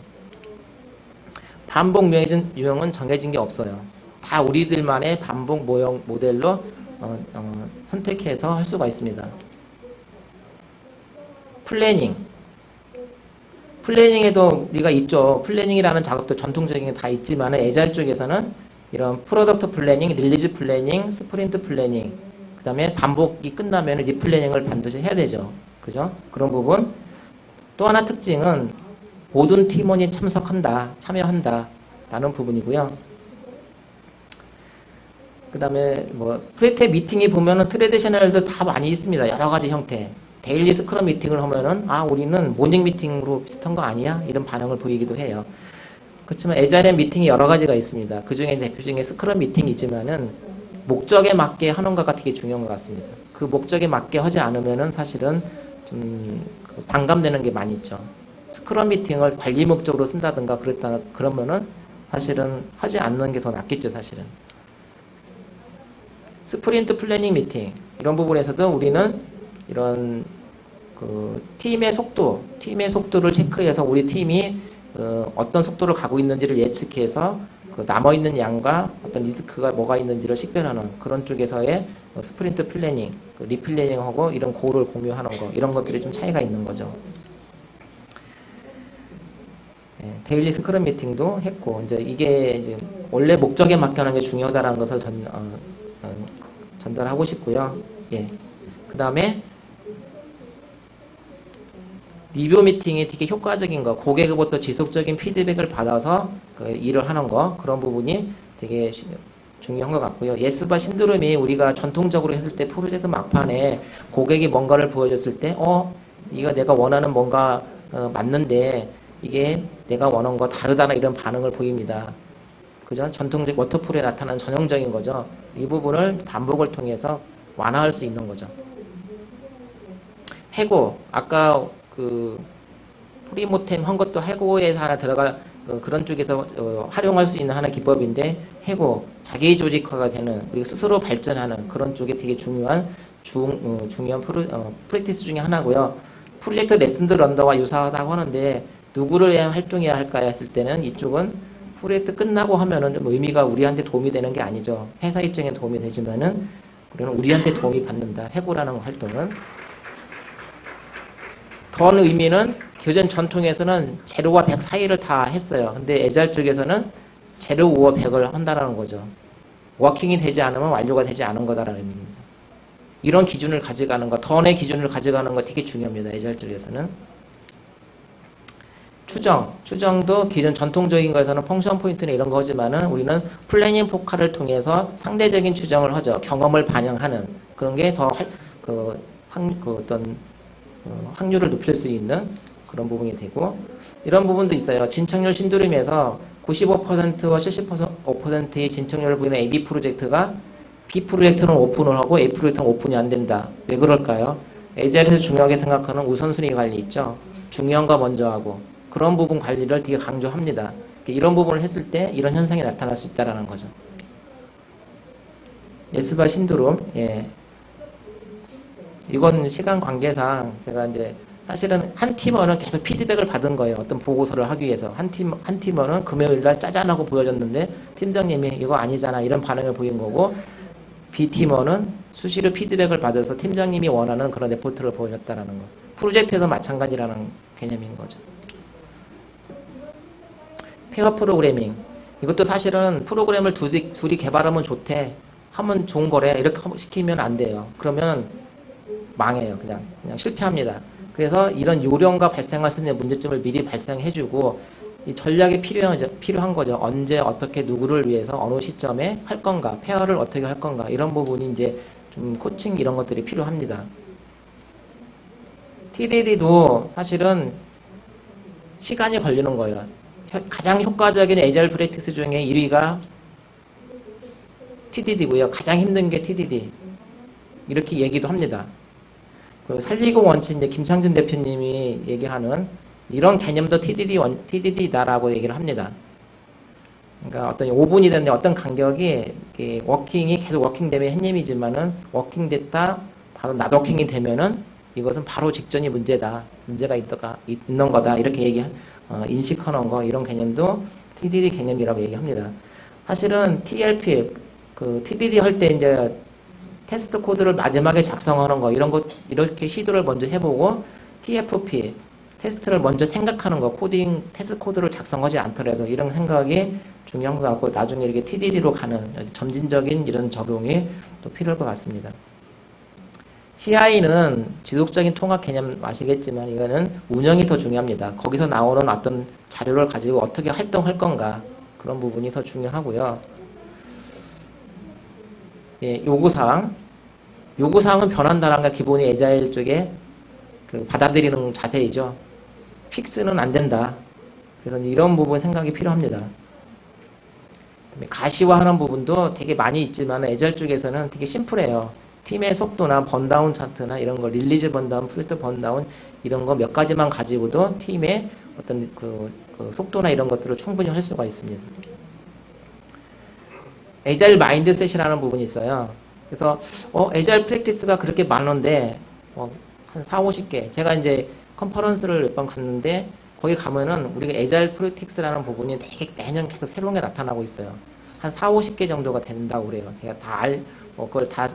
S1: 반복 유형은 정해진 게 없어요. 다 우리들만의 반복 모형 모델로 선택해서 할 수가 있습니다. 플래닝에도 우리가 있죠. 플래닝이라는 작업도 전통적인 게 다 있지만 에자일 쪽에서는 이런 프로덕트 플래닝, 릴리즈 플래닝, 스프린트 플래닝, 그 다음에 반복이 끝나면 리플래닝을 반드시 해야 되죠. 그죠? 그런 부분. 또 하나 특징은 모든 팀원이 참여한다 라는 부분이고요. 그 다음에 프로젝트 미팅이 보면은 트레디셔널도 다 많이 있습니다. 여러 가지 형태. 데일리 스크럼 미팅을 하면은 우리는 모닝 미팅으로 비슷한 거 아니야? 이런 반응을 보이기도 해요. 그렇지만 에자일 미팅이 여러 가지가 있습니다. 그 중에 대표 중에 스크럼 미팅이지만은 목적에 맞게 하는 거가 되게 중요한 것 같습니다. 그 목적에 맞게 하지 않으면은 사실은 그 반감되는 게 많이 있죠. 스크럼 미팅을 관리 목적으로 쓴다든가 그러면은 사실은 하지 않는 게 더 낫겠죠, 사실은. 스프린트 플래닝 미팅 이런 부분에서도 우리는 이런 그 팀의 속도를 체크해서 우리 팀이 어떤 속도를 가고 있는지를 예측해서 그 남아있는 양과 어떤 리스크가 뭐가 있는지를 식별하는 그런 쪽에서의 스프린트 플래닝, 리플래닝하고 이런 고를 공유하는 거 이런 것들이 좀 차이가 있는 거죠. 데일리 스크럼 미팅도 했고 이제 이게 이제 원래 목적에 맡겨놓은 게 중요하다는 것을 전달하고 싶고요. 예. 그 다음에 리뷰 미팅이 되게 효과적인 거, 고객으로부터 지속적인 피드백을 받아서 그 일을 하는 거 그런 부분이 되게 중요한 것 같고요. 예스바 신드롬이 우리가 전통적으로 했을 때 프로젝트 막판에 고객이 뭔가를 보여줬을 때 이거 내가 원하는 뭔가 맞는데 이게 내가 원하는 거 다르다는 이런 반응을 보입니다. 그죠? 전통적 워터풀에 나타나는 전형적인 거죠. 이 부분을 반복을 통해서 완화할 수 있는 거죠. 해고, 아까 그 프리모템 한 것도 해고에 하나 들어갈 그런 쪽에서 활용할 수 있는 하나의 기법인데 해고, 자기 조직화가 되는 우리가 스스로 발전하는 그런 쪽에 되게 중요한 중요한 프랙티스 중에 하나고요. 프로젝트 레슨드 런더와 유사하다고 하는데 누구를 위한 활동해야 할까 했을 때는 이쪽은 프로젝트 끝나고 하면은 좀 의미가 우리한테 도움이 되는 게 아니죠. 회사 입장에 도움이 되지만은 우리는 우리한테 도움이 받는다. 해고라는 활동은. 더 의미는 교전 전통에서는 제로와 100 사이를 다 했어요. 근데 에자일 쪽에서는 제로 5와 100을 한다는 거죠. 워킹이 되지 않으면 완료가 되지 않은 거다라는 의미입니다. 이런 기준을 가져가는 거, 던의 기준을 가져가는 거 되게 중요합니다. 에자일 쪽에서는. 추정도 기존 전통적인 거에서는 펑션 포인트나 이런 거지만은 우리는 플래닝 포카를 통해서 상대적인 추정을 하죠. 경험을 반영하는 그런 게 더 어떤 확률을 높일 수 있는 그런 부분이 되고 이런 부분도 있어요. 진척률 신도림에서 95%와 75%의 진척률을 보이는 AB 프로젝트가 B 프로젝트는 오픈을 하고 A 프로젝트는 오픈이 안 된다. 왜 그럴까요? 에자일에서 중요하게 생각하는 우선순위 관리 있죠. 중요한 거 먼저 하고 그런 부분 관리를 되게 강조합니다. 이런 부분을 했을 때 이런 현상이 나타날 수 있다는 거죠. 예스바 신드롬, 예. 이건 시간 관계상 제가 이제 사실은 한 팀원은 계속 피드백을 받은 거예요. 어떤 보고서를 하기 위해서. 한 팀원은 금요일 날 짜잔하고 보여줬는데 팀장님이 이거 아니잖아 이런 반응을 보인 거고 B팀원은 수시로 피드백을 받아서 팀장님이 원하는 그런 레포트를 보여줬다는 거. 프로젝트에도 마찬가지라는 개념인 거죠. 페어 프로그래밍. 이것도 사실은 프로그램을 둘이 개발하면 좋대. 하면 좋은 거래. 이렇게 시키면 안 돼요. 그러면 망해요. 그냥 실패합니다. 그래서 이런 요령과 발생할 수 있는 문제점을 미리 발생해주고 이 전략이 필요한 거죠. 언제 어떻게 누구를 위해서 어느 시점에 할 건가, 페어를 어떻게 할 건가 이런 부분이 이제 좀 코칭 이런 것들이 필요합니다. TDD도 사실은 시간이 걸리는 거예요. 가장 효과적인 에자일 프랙티스 중에 1위가 TDD고요. 가장 힘든 게 TDD. 이렇게 얘기도 합니다. 그 살리고 원칙 이제 김창준 대표님이 얘기하는 이런 개념도 TDD다라고 얘기를 합니다. 그러니까 어떤 5분이든 어떤 간격이 워킹이 계속 워킹되면 햇님이지만은 워킹됐다 바로 낫워킹이 되면은 이것은 바로 직전이 문제다. 문제가 있는 거다. 이렇게 인식하는 거 이런 개념도 TDD 개념이라고 얘기합니다. 사실은 TLP 그 TDD 할 때 이제 테스트 코드를 마지막에 작성하는 거 이런 것 이렇게 시도를 먼저 해보고 TFP 테스트를 먼저 생각하는 거 코딩 테스트 코드를 작성하지 않더라도 이런 생각이 중요한 것 같고 나중에 이렇게 TDD로 가는 점진적인 이런 적용이 또 필요할 것 같습니다. CI는 지속적인 통합 개념 아시겠지만 이거는 운영이 더 중요합니다. 거기서 나오는 어떤 자료를 가지고 어떻게 활동할 건가 그런 부분이 더 중요하고요. 예, 요구사항은 변한다는 게 기본이 에자일 쪽에 그 받아들이는 자세이죠. 픽스는 안 된다. 그래서 이런 부분 생각이 필요합니다. 가시화하는 부분도 되게 많이 있지만 에자일 쪽에서는 되게 심플해요. 팀의 속도나 번다운 차트나 이런 거, 릴리즈 번다운, 프로젝트 번다운 이런 거 몇 가지만 가지고도 팀의 어떤 그 속도나 이런 것들을 충분히 할 수가 있습니다. 에자일 마인드셋이라는 부분이 있어요. 그래서 에자일 프랙티스가 그렇게 많은데 한 4, 50개. 제가 이제 컨퍼런스를 몇 번 갔는데 거기 가면은 우리가 에자일 프랙티스라는 부분이 되게 매년 계속 새로운 게 나타나고 있어요. 한 4, 50개 정도가 된다고 그래요. 제가 그걸 다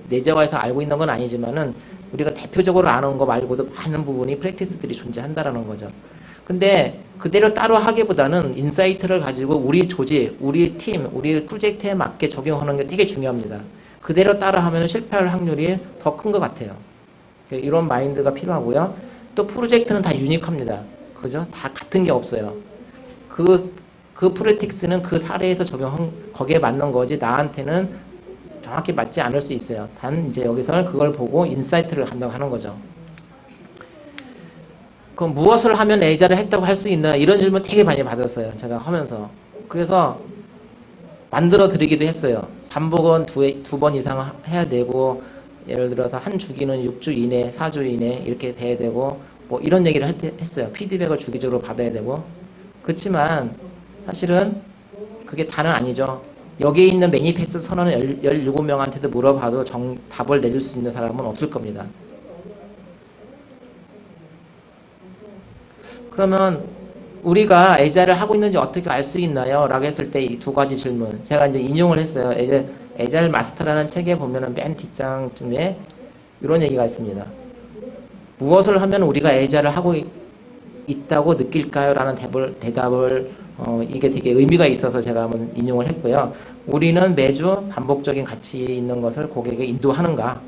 S1: 내재화해서 알고 있는 건 아니지만은 우리가 대표적으로 아는 거 말고도 많은 부분이 프랙티스들이 존재한다라는 거죠. 근데 그대로 따로 하기보다는 인사이트를 가지고 우리 조직, 우리 팀, 우리 프로젝트에 맞게 적용하는 게 되게 중요합니다. 그대로 따라 하면 실패할 확률이 더 큰 것 같아요. 이런 마인드가 필요하고요. 또 프로젝트는 다 유니크합니다. 그죠? 다 같은 게 없어요. 그 프로젝트는 그 사례에서 적용한, 거기에 맞는 거지, 나한테는 정확히 맞지 않을 수 있어요. 단, 이제 여기서 그걸 보고 인사이트를 간다고 하는 거죠. 그럼 무엇을 하면 에이자를 했다고 할 수 있나? 이런 질문 되게 많이 받았어요. 제가 하면서. 그래서 만들어 드리기도 했어요. 반복은 두 번 이상 해야 되고, 예를 들어서 한 주기는 6주 이내, 4주 이내 이렇게 돼야 되고, 뭐 이런 얘기를 했어요. 피드백을 주기적으로 받아야 되고. 그렇지만 사실은 그게 다는 아니죠. 여기에 있는 매니페스트 선언을 17명한테도 물어봐도 답을 내줄 수 있는 사람은 없을 겁니다. 그러면 우리가 에자를 하고 있는지 어떻게 알 수 있나요? 라고 했을 때 이 두 가지 질문. 제가 이제 인용을 했어요. 에자일 마스터라는 책에 보면은 맨 뒷장쯤에 이런 얘기가 있습니다. 무엇을 하면 우리가 에자를 하고 있다고 느낄까요? 라는 대답을 이게 되게 의미가 있어서 제가 한번 인용을 했고요. 우리는 매주 반복적인 가치 있는 것을 고객에게 인도하는가?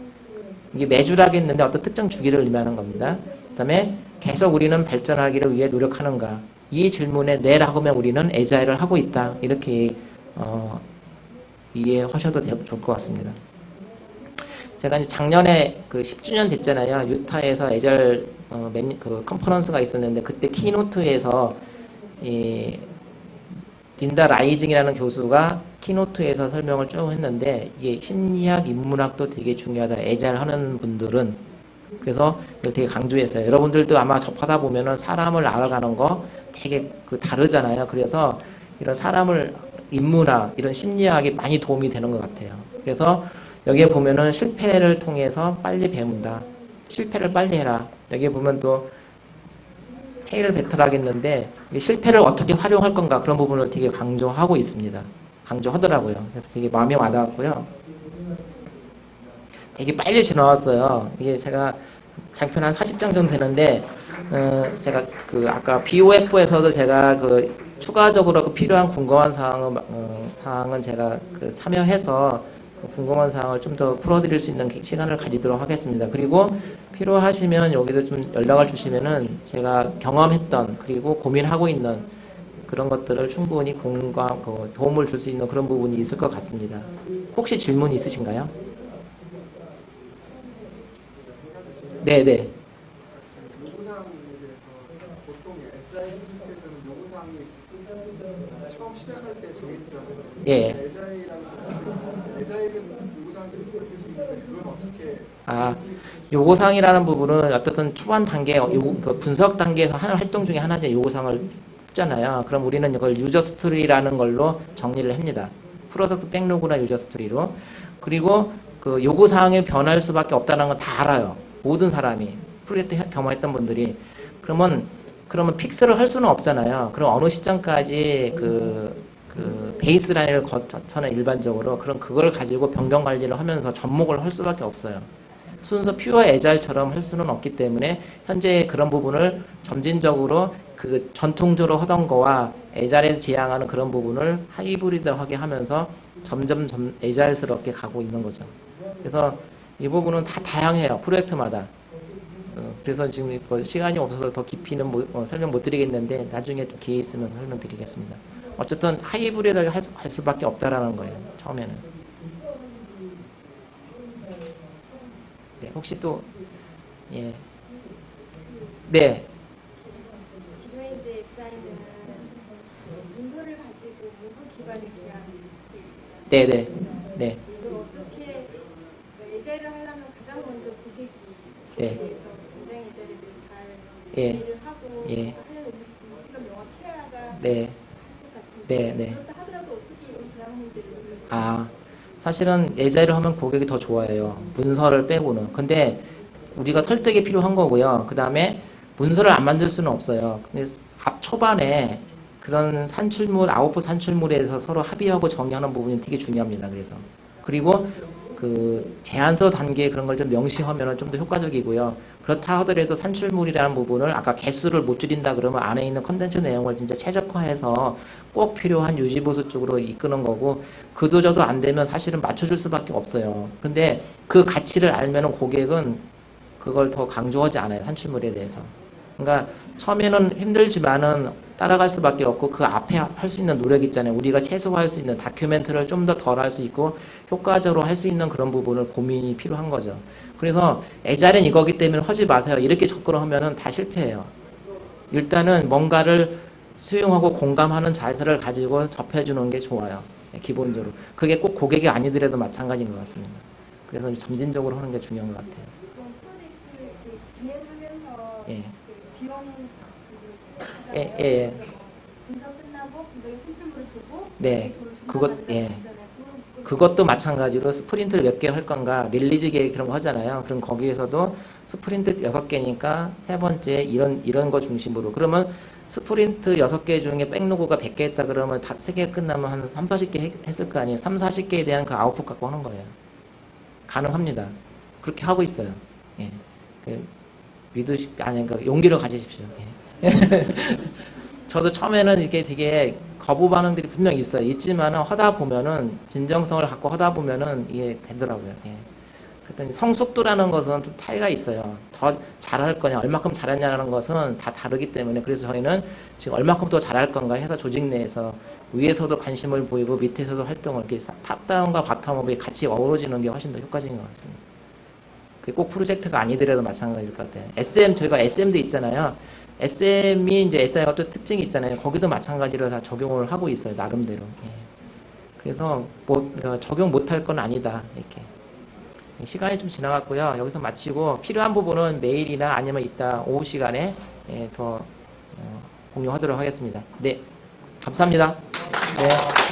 S1: 이게 매주라겠는데 어떤 특정 주기를 의미하는 겁니다. 그 다음에 계속 우리는 발전하기를 위해 노력하는가? 이 질문에 네라고 하면 우리는 에자일을 하고 있다. 이렇게 이해하셔도 좋을 것 같습니다. 제가 이제 작년에 그 10주년 됐잖아요. 유타에서 에자일 그 컨퍼런스가 있었는데 그때 키노트에서 이 린다 라이징이라는 교수가 키노트에서 설명을 쭉 했는데 이게 심리학, 인문학도 되게 중요하다. 에자일 하는 분들은 그래서 이걸 되게 강조했어요. 여러분들도 아마 접하다 보면은 사람을 알아가는 거 되게 다르잖아요. 그래서 이런 사람을 인문학, 이런 심리학이 많이 도움이 되는 것 같아요. 그래서 여기에 보면은 실패를 통해서 빨리 배운다. 실패를 빨리 해라. 여기에 보면 또 페이를 베터하겠는데 실패를 어떻게 활용할 건가 그런 부분을 되게 강조하고 있습니다. 강조하더라고요. 그래서 되게 마음에 와닿았고요. 되게 빨리 지나왔어요. 이게 제가 장편 한 40장 정도 되는데 제가 아까 BOF에서도 제가 추가적으로 필요한 궁금한 사항은 제가 참여해서 궁금한 사항을 좀 더 풀어드릴 수 있는 시간을 가지도록 하겠습니다. 그리고 필요하시면 여기도 좀 연락을 주시면은 제가 경험했던 그리고 고민하고 있는 그런 것들을 충분히 도움을 줄 수 있는 그런 부분이 있을 것 같습니다. 혹시 질문 있으신가요? 네네.
S2: 요구사항에 대해서 보통 SIP에서는 요구사항이 처음 시작할 때 정해지잖아요.
S1: 예.
S2: 에자일은 요구사항들이 바뀔 수 있는데 그건 어떻게?
S1: 요구사항이라는 부분은 어떻든 초반 단계, 분석 단계에서 하는 활동 중에 하나인데 요구사항을 했잖아요. 그럼 우리는 이걸 유저 스토리라는 걸로 정리를 합니다. 프로덕트 백로그나 유저 스토리로. 그리고 그 요구사항이 변할 수밖에 없다는 건 다 알아요. 모든 사람이. 프로젝트 경험했던 분들이. 그러면 픽스를 할 수는 없잖아요. 그럼 어느 시점까지 베이스라인을 거쳐는 일반적으로. 그럼 그걸 가지고 변경 관리를 하면서 접목을 할 수밖에 없어요. 순서 퓨어 에자일처럼 할 수는 없기 때문에 현재 그런 부분을 점진적으로 전통적으로 하던 거와 에자일에 지향하는 그런 부분을 하이브리드하게 하면서 점점 에자일스럽게 가고 있는 거죠. 그래서 이 부분은 다 다양해요. 프로젝트마다. 그래서 지금 시간이 없어서 더 깊이는 설명 못 드리겠는데 나중에 좀 기회 있으면 설명드리겠습니다. 어쨌든 하이브리드하게 할 수밖에 없다라는 거예요. 처음에는. 네, 혹시 또 예. 네.
S3: 기존의 엑사이드는 문서를 가지고 문서 기반의 계약.
S1: 네네. 네.
S3: 어떻게 예제를 할
S1: 예.
S3: 이해를 하고
S1: 예.
S3: 하려는 시간 명확해야가
S1: 네.
S3: 할것 같은데
S1: 네, 네.
S3: 그렇다 하더라도 어떻게 이런 대학생들을
S1: 아, 사실은 예자를 하면 고객이 더 좋아해요. 문서를 빼고는. 근데 우리가 설득이 필요한 거고요. 그 다음에 문서를 안 만들 수는 없어요. 근데 앞 초반에 그런 산출물, 아웃풋 산출물에 대해서 서로 합의하고 정의하는 부분이 되게 중요합니다. 그래서. 그리고 그 제안서 단계에 그런 걸 좀 명시하면 좀 더 효과적이고요. 그렇다 하더라도 산출물이라는 부분을 아까 개수를 못 줄인다 그러면 안에 있는 컨텐츠 내용을 진짜 최적화해서 꼭 필요한 유지보수 쪽으로 이끄는 거고 그도저도 안 되면 사실은 맞춰줄 수밖에 없어요. 근데 그 가치를 알면 고객은 그걸 더 강조하지 않아요. 산출물에 대해서. 그러니까 처음에는 힘들지만은 따라갈 수밖에 없고 그 앞에 할 수 있는 노력 있잖아요. 우리가 최소화할 수 있는 다큐멘트를 좀 더 덜 할 수 있고 효과적으로 할 수 있는 그런 부분을 고민이 필요한 거죠. 그래서 애잘은 이거기 때문에 하지 마세요. 이렇게 접근하면은 다 실패해요. 일단은 뭔가를 수용하고 공감하는 자세를 가지고 접해주는 게 좋아요. 기본적으로. 그게 꼭 고객이 아니더라도 마찬가지인 것 같습니다. 그래서 점진적으로 하는 게 중요한 것 같아요.
S3: 그런 프로젝트 진행하면서
S1: 예.
S3: 그 비용 장치를
S1: 예, 예, 예.
S3: 분석 끝나고 그걸 산출물을 보고
S1: 네. 그것, 예.
S3: 그거잖아요.
S1: 그것도 마찬가지로 스프린트를 몇 개 할 건가, 릴리즈 계획 그런 거 하잖아요. 그럼 거기에서도 스프린트 6개니까 세 번째 이런 거 중심으로. 그러면 스프린트 6개 중에 백로그가 100개 했다 그러면 다 3개 끝나면 한 3, 40개 했을 거 아니에요. 3, 40개에 대한 그 아웃풋 갖고 하는 거예요. 가능합니다. 그렇게 하고 있어요. 예. 그러니까 용기를 가지십시오. 예. 저도 처음에는 이게 되게 거부 반응들이 분명 있어요. 있지만은 하다 보면은 진정성을 갖고 하다 보면은 이게 되더라고요. 예. 그랬더니 성숙도라는 것은 좀 차이가 있어요. 더 잘할 거냐, 얼마큼 잘했냐는 것은 다 다르기 때문에 그래서 저희는 지금 얼마큼 더 잘할 건가 해서 조직 내에서 위에서도 관심을 보이고 밑에서도 활동을 이렇게 탑다운과 바텀업이 같이 어우러지는 게 훨씬 더 효과적인 것 같습니다. 그게 꼭 프로젝트가 아니더라도 마찬가지일 것 같아요. 저희가 SM도 있잖아요. SM이 이제 SI가 또 특징이 있잖아요. 거기도 마찬가지로 다 적용을 하고 있어요. 나름대로. 예. 그래서 적용 못할 건 아니다. 이렇게. 시간이 좀 지나갔고요. 여기서 마치고 필요한 부분은 내일이나 아니면 이따 오후 시간에 더 공유하도록 하겠습니다. 네. 감사합니다. 네.